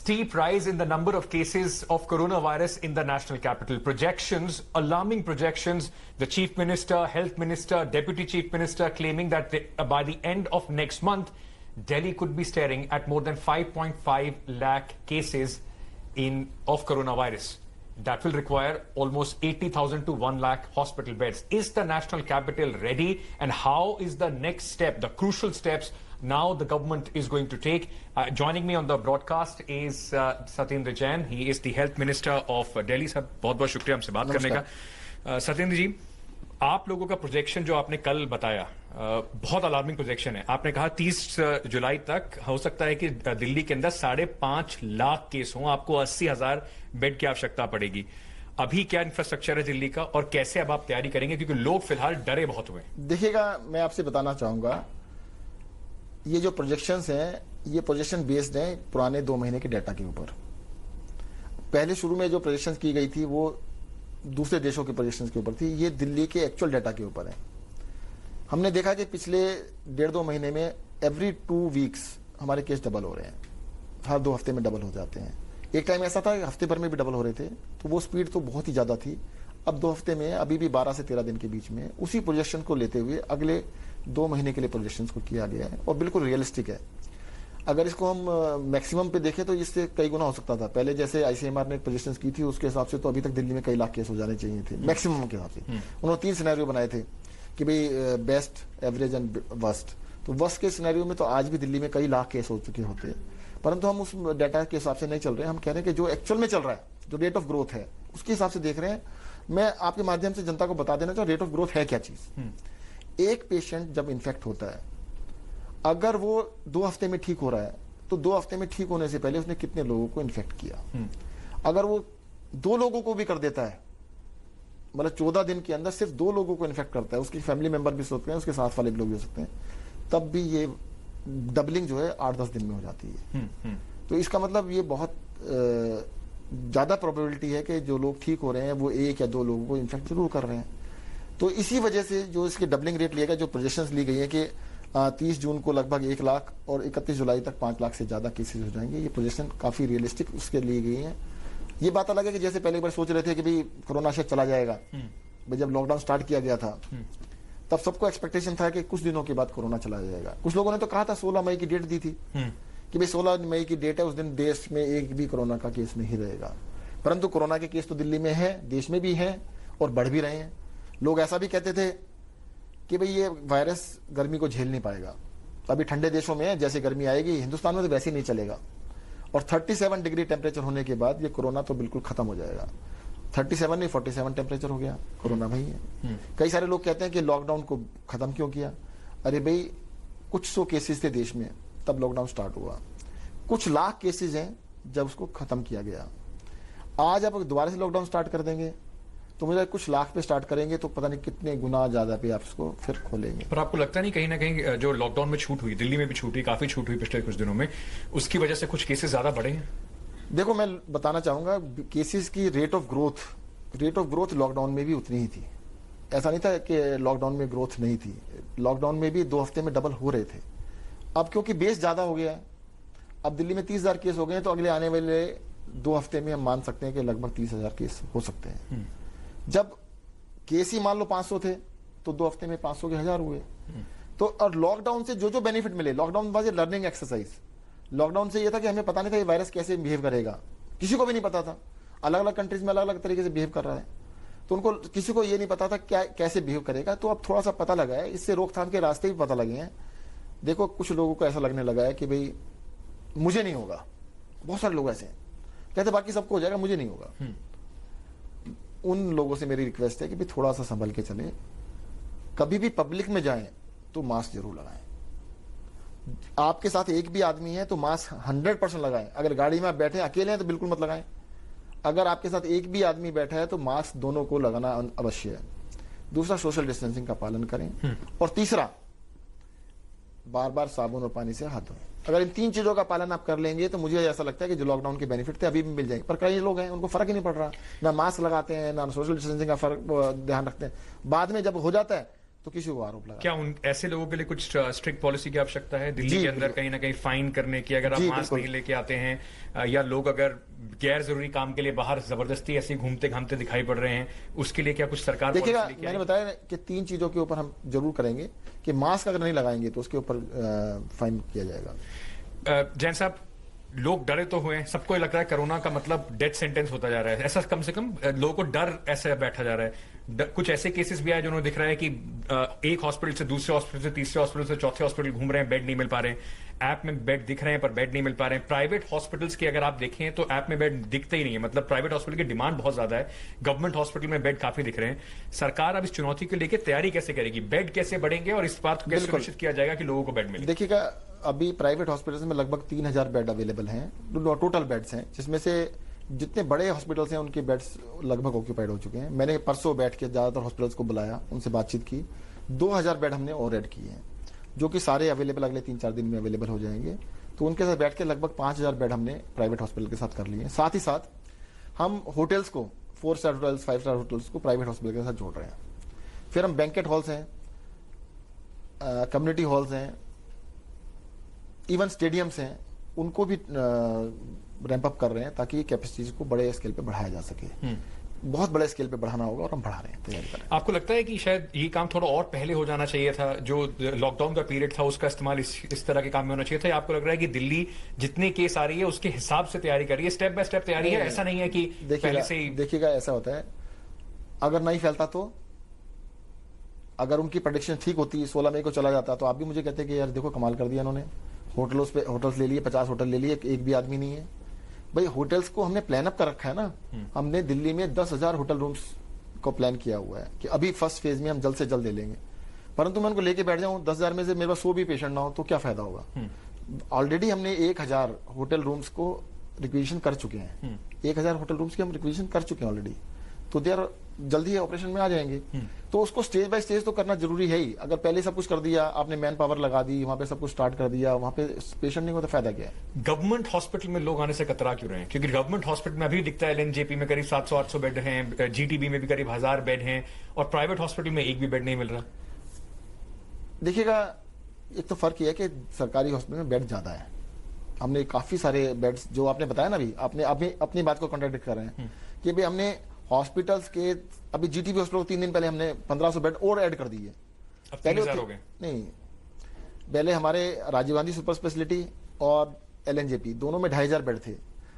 Steep rise in the number of cases of coronavirus in the national capital. Projections, alarming projections. The Chief Minister, Health Minister, Deputy Chief Minister claiming that by the end of next month, Delhi could be staring at more than 5.5 lakh cases of coronavirus. That will require almost 80,000 to 1 lakh hospital beds. Is the national capital ready? And how is the next step, the crucial steps now the government is going to take? Joining me on the broadcast is Satyendra Jain. He is the Health Minister of Delhi. Sir बहुत बहुत शुक्रिया हमसे बात करने का. सत्येंद्र जी, आप लोगों का प्रोजेक्शन जो आपने कल बताया बहुत अलार्मिंग प्रोजेक्शन है. आपने कहा 30 जुलाई तक हो सकता है कि दिल्ली के अंदर 5.5 लाख केस हों, आपको 80,000 बेड की आवश्यकता पड़ेगी. अभी क्या इंफ्रास्ट्रक्चर है दिल्ली का और कैसे अब आप तैयारी करेंगे, क्योंकि लोग फिलहाल डरे बहुत हुए. देखिएगा, मैं आपसे बताना चाहूंगा, ये जो प्रोजेक्शंस हैं, ये प्रोजेक्शन बेस्ड हैं पुराने 2 महीने के डाटा के ऊपर. पहले शुरू में जो प्रोजेक्शंस की गई थी वो दूसरे देशों के प्रोजेक्शंस के ऊपर थी. ये दिल्ली के एक्चुअल डाटा के ऊपर है. हमने देखा कि पिछले 1.5-2 महीने में एवरी 2 वीक्स हमारे केस डबल हो रहे हैं. हर 2 हफ्ते में डबल हो जाते हैं. एक टाइम ऐसा था कि हफ्ते भर में भी डबल हो रहे थे, तो वो स्पीड तो बहुत ही ज्यादा थी. अब 2 हफ्ते में, अभी भी 12 से 13 दिन के बीच में, उसी प्रोजेक्शन को लेते हुए अगले 2 महीने के लिए प्रोजेक्शंस को किया गया है और बिल्कुल रियलिस्टिक है. अगर इसको हम मैक्सिमम पे देखें तो इससे कई गुना हो सकता था. पहले जैसे आईसीएमआर ने प्रोजेक्शंस की थी, उसके हिसाब से तो अभी तक दिल्ली में कई लाख केस हो जाने चाहिए थे मैक्सिमम के हिसाब से. उन्होंने 3 सिनेरियो बनाए थे कि भाई बेस्ट, एवरेज एंड वर्स्ट. तो वर्स्ट के सिनेरियो में तो आज भी दिल्ली में कई लाख केस हो चुके होते हैं, परंतु हम उस डाटा के हिसाब से नहीं चल रहे हैं. हम कह रहे हैं कि जो एक्चुअल में चल रहा है, जो रेट ऑफ ग्रोथ है, उसके हिसाब से देख रहे हैं. मैं आपके माध्यम से जनता को बता देना चाहूँ रेट ऑफ ग्रोथ है क्या चीज. एक पेशेंट जब इन्फेक्ट होता है, अगर वो 2 हफ्ते में ठीक हो रहा है, तो 2 हफ्ते में ठीक होने से पहले उसने कितने लोगों को इन्फेक्ट किया. अगर वो 2 लोगों को भी कर देता है, मतलब 14 दिन के अंदर सिर्फ 2 लोगों को इन्फेक्ट करता है, उसकी फैमिली मेंबर भी हो सकते हैं, उसके साथ वाले लोग भी हो सकते हैं, तब भी ये डबलिंग जो है 8-10 दिन में हो जाती है. तो इसका मतलब ये बहुत ज्यादा प्रोबेबिलिटी है कि जो लोग ठीक हो रहे हैं वो 1 या 2 लोगों को इन्फेक्ट जरूर कर रहे हैं. तो इसी वजह से जो इसके डबलिंग रेट लिया गया, जो प्रोजेक्शंस ली गई है कि 30 जून को लगभग 1 लाख और 31 जुलाई तक 5 लाख से ज्यादा केसेस हो जाएंगे, ये प्रोजेक्शन काफी रियलिस्टिक उसके लिए गई है. ये बात अलग है कि जैसे पहले एक बार सोच रहे थे कि भाई कोरोना शायद चला जाएगा, भाई जब लॉकडाउन स्टार्ट किया गया था तब सबको एक्सपेक्टेशन था कि कुछ दिनों के बाद कोरोना चला जाएगा. कुछ लोगों ने तो कहा था 16 मई की डेट दी थी कि भाई 16 मई की डेट है, उस दिन देश में एक भी कोरोना का केस नहीं रहेगा. परंतु कोरोना के केस तो दिल्ली में है, देश में भी है और बढ़ भी रहे हैं. लोग ऐसा भी कहते थे कि भाई ये वायरस गर्मी को झेल नहीं पाएगा. अभी ठंडे देशों में जैसे गर्मी आएगी, हिंदुस्तान में तो वैसे ही नहीं चलेगा. और 37 डिग्री टेम्परेचर होने के बाद ये कोरोना तो बिल्कुल खत्म हो जाएगा. 37 नहीं 47 टेम्परेचर हो गया, कोरोना भाई है. कई सारे लोग कहते हैं कि लॉकडाउन को खत्म क्यों किया. अरे भाई कुछ 100 केसेस थे देश में तब लॉकडाउन स्टार्ट हुआ, कुछ लाख केसेस हैं जब उसको खत्म किया गया. आज आप दोबारा से लॉकडाउन स्टार्ट कर देंगे तो मुझे कुछ लाख पे स्टार्ट करेंगे तो पता नहीं कितने गुना ज्यादा पे आप इसको फिर खोलेंगे. पर आपको लगता नहीं कहीं ना कहीं जो लॉकडाउन में छूट हुई, दिल्ली में भी छूट हुई, काफी छूट हुई पिछले कुछ दिनों में, उसकी वजह से कुछ केसेस ज्यादा बढ़े हैं? देखो, मैं बताना चाहूंगा केसेस की रेट ऑफ ग्रोथ लॉकडाउन में भी उतनी ही थी. ऐसा नहीं था कि लॉकडाउन में ग्रोथ नहीं थी. लॉकडाउन में भी 2 हफ्ते में डबल हो रहे थे. अब क्योंकि बेस ज्यादा हो गया है, अब दिल्ली में 30,000 केस हो गए हैं, तो अगले आने वाले 2 हफ्ते में हम मान सकते हैं कि लगभग 30,000 केस हो सकते हैं. जब केस ही मान लो 500 थे तो 2 हफ्ते में 500 के 1000 हुए. तो और लॉकडाउन से जो बेनिफिट मिले, lockdown was a learning exercise. Lockdown से ये था कि हमें पता नहीं था ये वायरस कैसे बिहेव करेगा, किसी को भी नहीं पता था. अलग अलग कंट्रीज में अलग अलग तरीके से बिहेव कर रहा है, तो उनको किसी को ये नहीं पता था क्या कैसे बिहेव करेगा. तो अब थोड़ा सा पता लगा है, इससे रोकथाम के रास्ते भी पता लगे हैं. देखो, कुछ लोगों को ऐसा लगने लगा है कि भाई मुझे नहीं होगा. बहुत सारे लोग ऐसे हैं कहते बाकी सबको हो जाएगा, मुझे नहीं होगा. उन लोगों से मेरी रिक्वेस्ट है कि भी थोड़ा सा संभल के चलें. कभी भी पब्लिक में जाएं तो मास्क जरूर लगाएं. आपके साथ एक भी आदमी है तो मास्क 100% लगाएं. अगर गाड़ी में आप बैठे अकेले हैं तो बिल्कुल मत लगाएं. अगर आपके साथ एक भी आदमी बैठा है तो मास्क दोनों को लगाना अवश्य है. दूसरा, सोशल डिस्टेंसिंग का पालन करें. और तीसरा, बार बार साबुन और पानी से हाथ धोएं. अगर इन 3 चीजों का पालन आप कर लेंगे तो मुझे ऐसा लगता है कि जो लॉकडाउन के बेनिफिट थे अभी भी मिल जाएंगे. पर कई लोग हैं उनको फर्क ही नहीं पड़ रहा, ना मास्क लगाते हैं ना सोशल डिस्टेंसिंग का फर्क ध्यान रखते हैं. बाद में जब हो जाता है तो किसी को आरोप लगा। क्या उन ऐसे लोगों के लिए कुछ स्ट्रिक्ट पॉलिसी की आवश्यकता है दिल्ली जी, के अंदर बिल्कुल। कहीं ना कहीं फाइन करने की, अगर आप जी, मास्क बिल्कुल। नहीं लेके आते हैं या लोग अगर गैर जरूरी काम के लिए बाहर जबरदस्ती ऐसे घूमते घामते दिखाई पड़ रहे हैं, उसके लिए क्या कुछ सरकार देखिएगा, पॉलिसी लेके मैंने आएगी? बताया कि 3 चीजों के ऊपर हम जरूर करेंगे कि मास्क अगर नहीं लगाएंगे तो उसके ऊपर फाइन किया जाएगा। जैन साहब, लोग डरे तो हुए हैं, सबको लग रहा है कोरोना का मतलब डेथ सेंटेंस होता जा रहा है, ऐसा कम से कम लोगों को डर ऐसे बैठा जा रहा है। कुछ ऐसे केसेस भी आए जिन्होंने दिख रहा है कि एक हॉस्पिटल से दूसरे हॉस्पिटल से तीसरे हॉस्पिटल से चौथे हॉस्पिटल घूम रहे हैं, बेड नहीं मिल पा रहे हैं। ऐप में बेड दिख रहे हैं पर बेड नहीं मिल पा रहे हैं। प्राइवेट हॉस्पिटल्स की अगर आप देखें तो ऐप में बेड दिखते ही नहीं है, मतलब प्राइवेट हॉस्पिटल की डिमांड बहुत ज्यादा है, गवर्नमेंट हॉस्पिटल में बेड काफी दिख रहे हैं। सरकार अब इस चुनौती को लेकर तैयारी कैसे करेगी, बेड कैसे बढ़ेंगे और इस बात को कैसे बिल्कुल। सुनिश्चित किया जाएगा कि लोगों को बेड मिले? देखिएगा, अभी प्राइवेट हॉस्पिटल्स में लगभग 3000 बेड अवेलेबल हैं, टोटल बेड्स हैं, जिसमें से जितने बड़े हॉस्पिटल्स हैं उनके बेड्स लगभग ऑक्यूपाइड हो चुके हैं। मैंने परसों बैठ के ज्यादातर हॉस्पिटल्स को बुलाया, उनसे बातचीत की। 2000 बेड हमने और ऐड किए हैं, जो कि सारे अवेलेबल अगले 3-4 दिन में अवेलेबल हो जाएंगे। तो उनके साथ बैठ के लगभग 5000 बेड हमने प्राइवेट हॉस्पिटल के साथ कर लिए हैं। साथ ही साथ हम होटल्स को, 4 स्टार होटल्स, 5 स्टार होटल्स को प्राइवेट हॉस्पिटल के साथ जोड़ रहे हैं। फिर हम बैंकेट हॉल्स हैं, कम्युनिटी हॉल्स हैं, इवन स्टेडियम्स हैं, उनको भी रैंप अप कर रहे हैं ताकि कैपेसिटीज को बड़े स्केल पे बढ़ाया जा सके। बहुत बड़े स्केल पे बढ़ाना होगा और हम बढ़ा रहे हैं, तैयारी कर रहे हैं। आपको लगता है कि शायद ये काम थोड़ा और पहले हो जाना चाहिए था, जो लॉकडाउन का पीरियड था उसका इस्तेमाल इस तरह के काम में होना चाहिए था, या आपको लग रहा है कि दिल्ली जितने केस आ रही है उसके हिसाब से तैयारी कर रही है, स्टेप बाय स्टेप तैयारी है, ऐसा नहीं है कि पहले से ही? देखिएगा, ऐसा होता है, अगर नहीं फैलता तो, अगर उनकी प्रेडिक्शन ठीक होती, 16 मई को चला जाता, तो आप भी मुझे कहते कि यार देखो कमाल कर दिया इन्होंने, होटल्स ले लिए, 50 होटल ले लिए, एक भी आदमी नहीं है। भाई होटल्स को हमने प्लान अप कर रखा है ना, हमने दिल्ली में 10,000 होटल रूम्स को प्लान किया हुआ है कि अभी फर्स्ट फेज में हम जल्द से जल्द ले लेंगे। परंतु मैं उनको लेके बैठ जाऊं, 10,000 में से मेरे पास 100 भी पेशेंट ना हो तो क्या फायदा होगा। ऑलरेडी हमने 1000 होटल रूम्स को रिक्वेजिशन कर चुके हैं, 1000 होटल रूम्स की हम रिक्वेजिशन कर चुके हैं ऑलरेडी, तो दे आर जल्दी ऑपरेशन में आ जाएंगे। तो उसको स्टेज बाय स्टेज तो करना जरूरी है ही। अगर पहले सब कुछ कर दिया, आपने मैन पावर लगा दी, वहां पे सब कुछ स्टार्ट कर दिया, वहां पे पेशेंट नहीं होता, फायदा क्या है। गवर्नमेंट हॉस्पिटल में लोग आने से कतरा क्यों रहे हैं? क्योंकि गवर्नमेंट हॉस्पिटल में अभी दिखता है एलएनजेपी में करीब 700-800 बेड हैं, जीटीबी में भी करीब 1000 बेड हैं, और प्राइवेट हॉस्पिटल में एक भी बेड नहीं मिल रहा। देखिएगा, एक तो फर्क यह है कि सरकारी हॉस्पिटल में बेड ज्यादा है। हमने काफी सारे बेड्स, जो आपने बताया ना, अभी आपने अपनी बात को कॉन्ट्रडिक्ट कर रहे हैं कि भाई हमने हॉस्पिटल्स के, अभी जीटीबी हॉस्पिटल को 3 दिन पहले हमने 1500 बेड और ऐड कर दिए। अब 3000 हो गए। नहीं, पहले हमारे राजीव गांधी सुपर स्पेशलिटी और एलएनजेपी दोनों में 2500 बेड थे,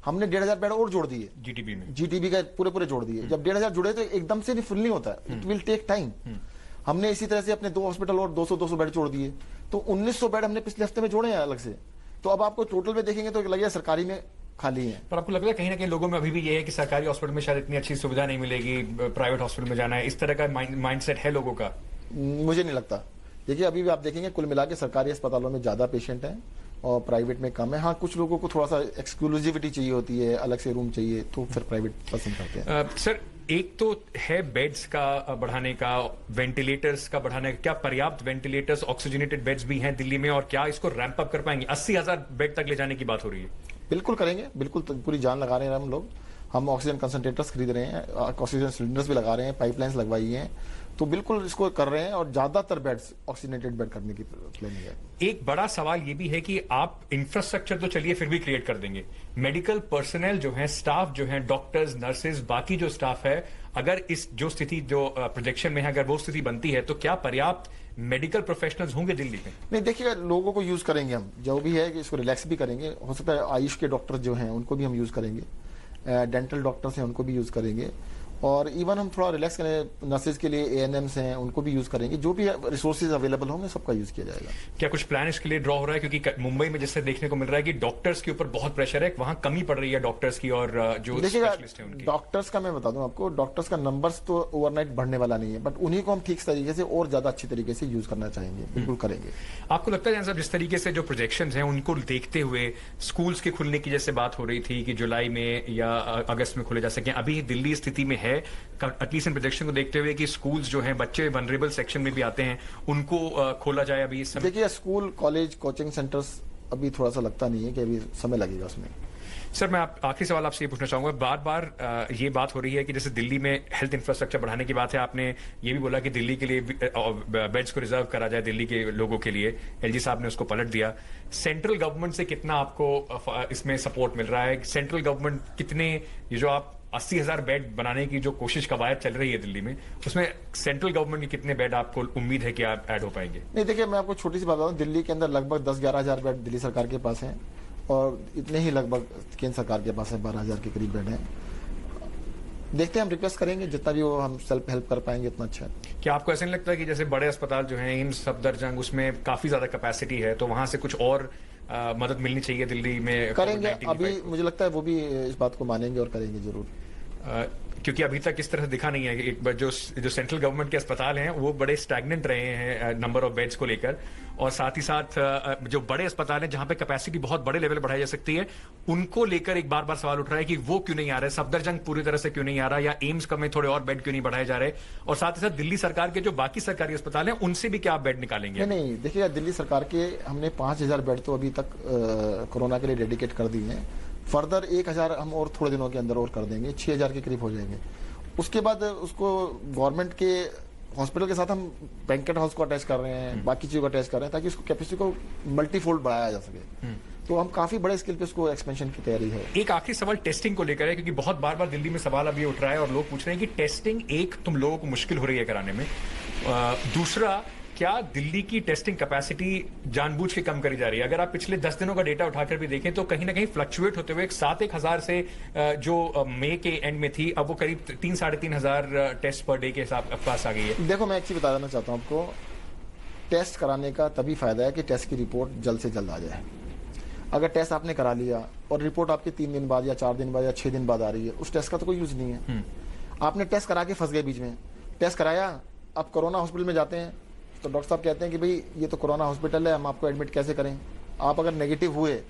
हमने 1500 बेड और जोड़ दिए जीटीबी में, जीटीबी का पूरे जोड़ दिए। जब 1500 जुड़े तो एकदम से फुल नहीं होता, इट विल टेक टाइम। हमने इसी तरह से अपने 2 हॉस्पिटल और 200 बेड जोड़ दिए, तो 1900 बेड हमने पिछले हफ्ते में जोड़े हैं अलग से। तो अब आपको टोटल में देखेंगे तो लगेगा सरकारी में खाली है। पर आपको लग रहा है कहीं ना कहीं लोगों में अभी भी ये है कि सरकारी हॉस्पिटल में शायद इतनी अच्छी सुविधा नहीं मिलेगी, प्राइवेट हॉस्पिटल में जाना है, इस तरह का माइंडसेट है लोगों का? मुझे नहीं लगता। देखिए, अभी भी आप देखेंगे कुल मिला के सरकारी अस्पतालों में ज्यादा पेशेंट हैं और प्राइवेट में कम है। हाँ, कुछ लोगों को थोड़ा सा एक्सक्लूसिविटी चाहिए होती है, अलग से रूम चाहिए, तो फिर प्राइवेट पसंद करते हैं। सर, एक तो है बेड्स का बढ़ाने का, वेंटिलेटर्स का बढ़ाने का, क्या पर्याप्त वेंटिलेटर्स, ऑक्सीजनेटेड बेड्स भी हैं दिल्ली में, और क्या इसको रैंप अप कर पाएंगे? 80,000 बेड तक ले जाने की बात हो रही है। बिल्कुल करेंगे, बिल्कुल पूरी जान लगा रहे हैं हम लोग। हम ऑक्सीजन कंसंट्रेटर्स खरीद रहे हैं, ऑक्सीजन सिलेंडर्स भी लगा रहे हैं, पाइपलाइंस लगवाई हैं, तो बिल्कुल इसको कर रहे हैं और ज्यादातर बेड्स ऑक्सीजनेटेड बेड करने की प्लानिंग है। एक बड़ा सवाल ये भी है कि आप इंफ्रास्ट्रक्चर तो चलिए फिर भी क्रिएट कर देंगे, मेडिकल पर्सनल जो है, स्टाफ जो है, डॉक्टर्स, नर्सेज, बाकी जो स्टाफ है, अगर इस जो स्थिति जो प्रोजेक्शन में है, अगर वो स्थिति बनती है तो क्या पर्याप्त मेडिकल प्रोफेशनल्स होंगे दिल्ली में? नहीं, देखिएगा, लोगों को यूज करेंगे हम, जो भी है कि इसको रिलैक्स भी करेंगे। हो सकता है आयुष के डॉक्टर जो हैं उनको भी हम यूज करेंगे, डेंटल डॉक्टर्स हैं उनको भी यूज करेंगे, और इवन हम थोड़ा रिलैक्स करें, नर्सेज के लिए एएनएम्स हैं उनको भी यूज करेंगे। जो भी रिसोर्सेज अवेलेबल होंगे सबका यूज किया जाएगा। क्या कुछ प्लान इसके लिए ड्रॉ हो रहा है? क्योंकि मुंबई में जैसे देखने को मिल रहा है कि डॉक्टर्स के ऊपर बहुत प्रेशर है, वहां कमी पड़ रही है डॉक्टर्स की, और जो स्पेशलिस्ट है उनकी। डॉक्टर्स का मैं बता दूं आपको, डॉक्टर्स का नंबर्स तो ओवरनाइट बढ़ने वाला नहीं है, बट उन्हीं को हम ठीक तरीके से और ज्यादा अच्छी तरीके से यूज करना चाहेंगे, बिल्कुल करेंगे। आपको लगता है साहब, जिस तरीके से जो प्रोजेक्शंस हैं उनको देखते हुए स्कूल्स के खुलने की जैसे बात हो रही थी कि जुलाई में या अगस्त में खुले जा सके, अभी दिल्ली स्थिति में है एटलीस्ट इन प्रोजेक्शन को देखते हुए कि स्कूल्स जो हैं, बच्चे वनरेबल सेक्शन में भी आते हैं, उनको खोला जाए अभी इस समय? देखिए, स्कूल, कॉलेज, कोचिंग सेंटर्स अभी थोड़ा सा लगता नहीं है कि अभी समय लगेगा उसमें। सर, मैं आखिरी सवाल आपसे ये पूछना चाहूंगा। बार बार ये बात हो रही है कि जैसे दिल्ली में हेल्थ इंफ्रास्ट्रक्चर बढ़ाने की बात है, आपने ये भी बोला कि दिल्ली के लिए बेड्स को रिजर्व करा जाए दिल्ली के लोगों के लिए। एलजी साहब ने उसको पलट दिया। सेंट्रल गवर्नमेंट से कितना आपको इसमें सपोर्ट मिल रहा है? सेंट्रल गवर्नमेंट कितने, ये जो आप 80,000 बेड बनाने की जो कोशिश कवायद चल रही है दिल्ली में, उसमें सेंट्रल गवर्नमेंट के कितने बेड आपको उम्मीद है कि आप ऐड हो पाएंगे? नहीं, देखिए मैं आपको छोटी सी बात बताऊं, दिल्ली के अंदर लगभग 10-11 हजार बेड दिल्ली सरकार के पास हैं और इतने ही लगभग केंद्र सरकार के पास है, 12,000 के करीब बेड हैं। देखते हैं, हम रिक्वेस्ट करेंगे जितना भी वो हम सेल्फ हेल्प कर पाएंगे उतना अच्छा है। क्या आपको ऐसा नहीं लगता है कि जैसे बड़े अस्पताल जो हैं, एम्स, सफदरजंग, उसमें काफी ज्यादा कैपेसिटी है, तो वहां से कुछ और मदद मिलनी चाहिए दिल्ली में? करेंगे, अभी मुझे लगता है वो भी इस बात को मानेंगे और करेंगे जरूर। क्योंकि अभी तक इस तरह से दिखा नहीं है कि एक बार जो सेंट्रल गवर्नमेंट के अस्पताल हैं वो बड़े स्टैग्नेंट रहे हैं नंबर ऑफ बेड्स को लेकर, और साथ ही साथ जो बड़े अस्पताल हैं जहां पे कैपेसिटी बहुत बड़े लेवल बढ़ाई जा सकती है, उनको लेकर एक बार बार सवाल उठ रहा है कि वो क्यों नहीं आ रहे, सफदरजंग पूरी तरह से क्यों नहीं आ रहा, या एम्स में थोड़े और बेड क्यों नहीं बढ़ाए जा रहे, और साथ ही साथ दिल्ली सरकार के जो बाकी सरकारी अस्पताल हैं उनसे भी क्या आप बेड निकालेंगे? नहीं, देखिएगा, दिल्ली सरकार के हमने 5,000 बेड तो अभी तक कोरोना के लिए डेडिकेट कर दिए हैं। फर्दर 1,000 हम और थोड़े दिनों के अंदर और कर देंगे, 6,000 के करीब हो जाएंगे। उसके बाद उसको गवर्नमेंट के हॉस्पिटल के साथ हम बैंकेट हाउस को अटैच कर रहे हैं, बाकी चीजों को अटैच कर रहे हैं, ताकि उसको कैपेसिटी को मल्टीफोल्ड बढ़ाया जा सके। तो हम काफी बड़े स्केल पे उसको एक्सपेंशन की तैयारी है। एक आखिरी सवाल टेस्टिंग को लेकर है, क्योंकि बहुत बार बार दिल्ली में सवाल अब ये उठ रहा है और लोग पूछ रहे हैं कि टेस्टिंग एक तुम लोगों को मुश्किल हो रही है कराने में, दूसरा क्या दिल्ली की टेस्टिंग कैपेसिटी जानबूझ के कम करी जा रही है? अगर आप पिछले 10 दिनों का डेटा उठाकर भी देखें तो कहीं ना कहीं फ्लक्चुएट होते हुए 7,000 से जो मई के एंड में थी, अब वो करीब 3,500 टेस्ट पर डे के हिसाब पास आ गई है। देखो, मैं एक चीज बता देना चाहता हूं आपको, टेस्ट कराने का तभी फायदा है कि टेस्ट की रिपोर्ट जल्द से जल्द आ जाए। अगर टेस्ट आपने करा लिया और रिपोर्ट आपके 3 दिन बाद या 4 दिन बाद या 6 दिन बाद आ रही है, उस टेस्ट का तो कोई यूज नहीं है। आपने टेस्ट करा के फंस गए बीच में, टेस्ट कराया, आप कोरोना हॉस्पिटल में जाते हैं तो डॉक्टर साहब कहते हैं कि भाई ये तो कोरोना हॉस्पिटल है, हम आपको एडमिट कैसे करें? आप अगर नेगेटिव हुए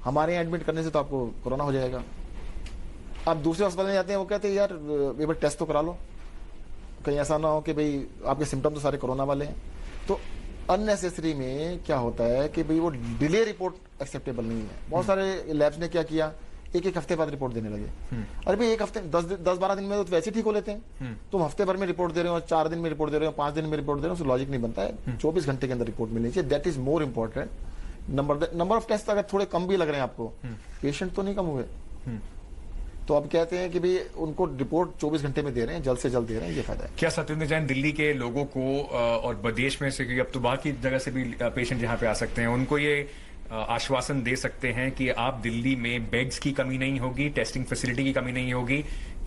हमारे यहाँ एडमिट करने से तो आपको कोरोना हो जाएगा। आप दूसरे अस्पताल में जाते हैं, वो कहते हैं यार एक बार टेस्ट तो करा लो, कहीं ऐसा ना हो कि भाई आपके सिम्टम तो सारे कोरोना वाले हैं। तो अननेसेसरी में क्या होता है कि भाई वो डिले रिपोर्ट एक्सेप्टेबल नहीं है। बहुत सारे लैब्स ने क्या किया, एक हफ्ते बाद रिपोर्ट देने लगे। अरे भाई, एक हफ्ते 10-12 दिन में तो वैसे ठीक हो लेते हैं। तुम हफ्ते भर में रिपोर्ट दे रहे हो, 4 दिन में रिपोर्ट दे रहे हो, 5 दिन में रिपोर्ट दे रहे हो, उससे लॉजिक नहीं बनता है। 24 घंटे के अंदर रिपोर्ट मिलनी चाहिए, that is more important. Number of test अगर थोड़े कम भी लग रहे हैं आपको, पेशेंट तो नहीं कम हुए, तो अब कहते हैं कि भाई उनको रिपोर्ट 24 घंटे में दे रहे हैं, जल्द से जल्द दे रहे हैं, ये फायदा है। क्या सत्येंद्र जैन दिल्ली के लोगों को और विदेश में से, क्योंकि अब तो बाकी जगह से भी पेशेंट यहाँ पे आ सकते हैं, उनको ये आश्वासन दे सकते हैं कि आप दिल्ली में बेड्स की कमी नहीं होगी, टेस्टिंग फैसिलिटी की कमी नहीं होगी?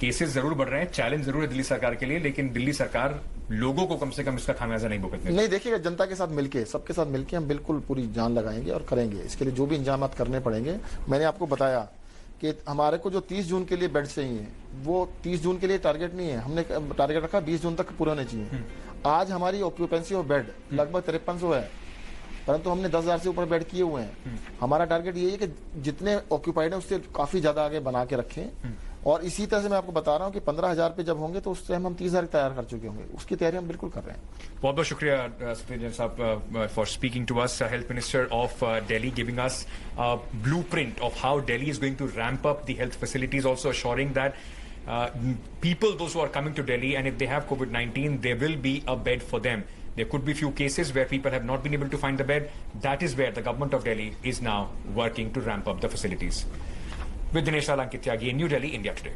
केसेस जरूर बढ़ रहे हैं, चैलेंज जरूर है दिल्ली सरकार के लिए, लेकिन दिल्ली सरकार लोगों को कम से कम इसका खामियाजा नहीं भुगतने। नहीं, देखिएगा, जनता के साथ मिलके, सबके साथ मिलके हम बिल्कुल पूरी जान लगाएंगे और करेंगे। इसके लिए जो भी इंतजाम करने पड़ेंगे, मैंने आपको बताया कि हमारे को जो 30 जून के लिए बेड चाहिए, वो 30 जून के लिए टारगेट नहीं है, हमने टारगेट रखा 20 जून तक पूरे होने चाहिए। आज हमारी ऑक्यूपेंसी ऑफ बेड लगभग 5300 है, परंतु हमने 10,000 से ऊपर बेड किए हुए हैं। हमारा टारगेट ये है कि जितने ऑक्यूपाइड है उससे काफी ज्यादा आगे बना के रखें। और इसी तरह से मैं आपको बता रहा हूं कि 15,000 पे जब होंगे तो उस टाइम हम 30,000 तैयार कर चुके होंगे, उसकी तैयारी हम बिल्कुल कर रहे हैं। बहुत बहुत शुक्रिया सत्येंद्र साहब for speaking to us, health minister of Delhi, giving us blueprint of how Delhi is going to ramp up the health facilities, also assuring that people, those who are coming to Delhi, and if they have COVID-19, there will be a bed for them. There could be few cases where people have not been able to find the bed. That is where the government of Delhi is now working to ramp up the facilities. With Dinesh Alankit Tyagi in New Delhi, India Today.